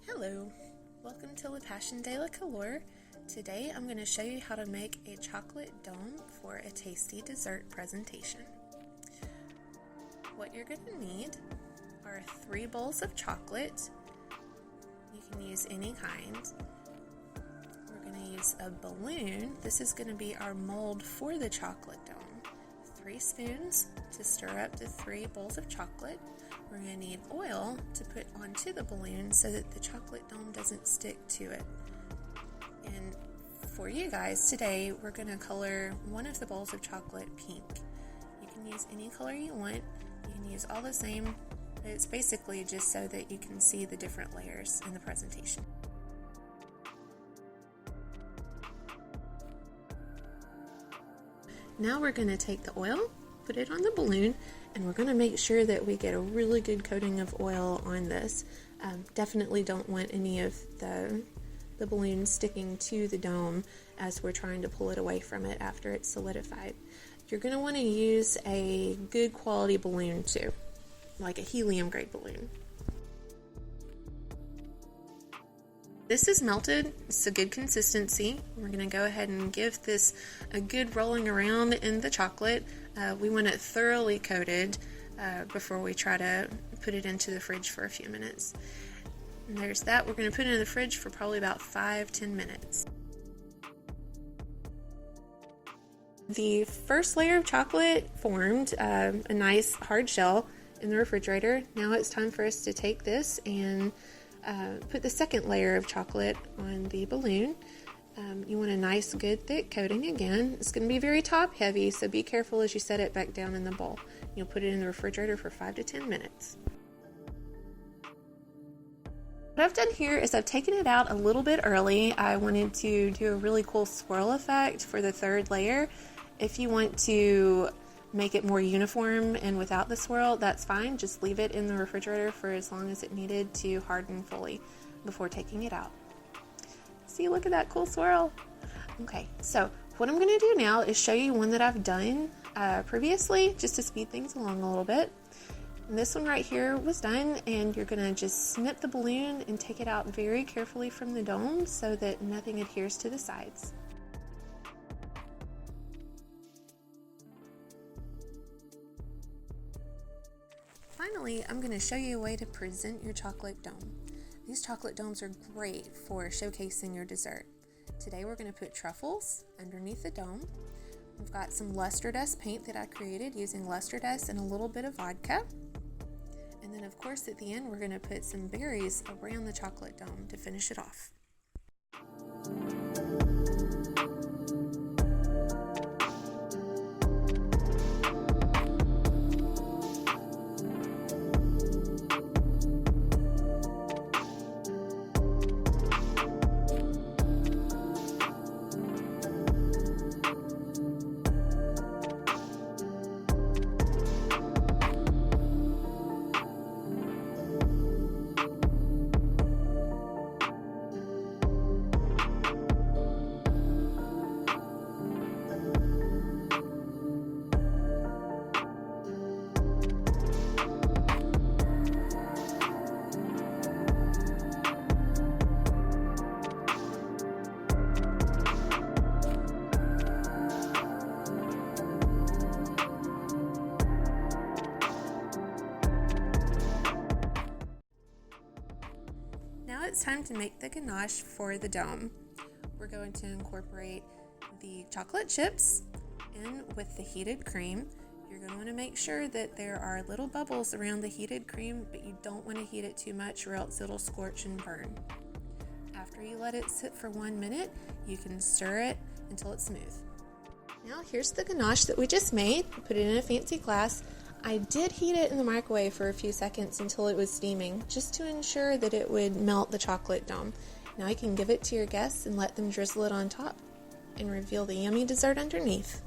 Hello, welcome to La Passion de la Calor. Today I'm going to show you how to make a chocolate dome for a tasty dessert presentation. What you're going to need are 3 bowls of chocolate. You can use any kind. We're going to use a balloon. This is going to be our mold for the chocolate dome. 3 spoons to stir up the 3 bowls of chocolate. We're going to need oil to put onto the balloon so that the chocolate dome doesn't stick to it. And for you guys, today we're going to color one of the bowls of chocolate pink. You can use any color you want. You can use all the same. It's basically just so that you can see the different layers in the presentation. Now we're going to take the oil, put it on the balloon, and we're going to make sure that we get a really good coating of oil on this. Definitely don't want any of the balloon sticking to the dome as we're trying to pull it away from it after it's solidified. You're going to want to use a good quality balloon too, like a helium grade balloon. This is melted, it's a good consistency. We're going to go ahead and give this a good rolling around in the chocolate. We want it thoroughly coated before we try to put it into the fridge for a few minutes. And there's that. We're going to put it in the fridge for probably about 5-10 minutes. The first layer of chocolate formed a nice hard shell in the refrigerator. Now it's time for us to take this and put the second layer of chocolate on the balloon. You want a nice, good, thick coating again. It's going to be very top heavy, so be careful as you set it back down in the bowl. You'll put it in the refrigerator for 5 to 10 minutes. What I've done here is I've taken it out a little bit early. I wanted to do a really cool swirl effect for the third layer. If you want to make it more uniform and without the swirl, that's fine. Just leave it in the refrigerator for as long as it needed to harden fully before taking it out. See, look at that cool swirl. Okay, so what I'm going to do now is show you one that I've done previously just to speed things along a little bit. And this one right here was done, and you're going to just snip the balloon and take it out very carefully from the dome so that nothing adheres to the sides. Finally, I'm going to show you a way to present your chocolate dome. These chocolate domes are great for showcasing your dessert. Today we're going to put truffles underneath the dome. We've got some luster dust paint that I created using luster dust and a little bit of vodka. And then of course at the end we're going to put some berries around the chocolate dome to finish it off. Now it's time to make the ganache for the dome. We're going to incorporate the chocolate chips in with the heated cream. You're going to want to make sure that there are little bubbles around the heated cream, but you don't want to heat it too much or else it'll scorch and burn. After you let it sit for 1 minute, you can stir it until it's smooth. Now here's the ganache that we just made. Put it in a fancy glass. I did heat it in the microwave for a few seconds until it was steaming, just to ensure that it would melt the chocolate dome. Now you can give it to your guests and let them drizzle it on top and reveal the yummy dessert underneath.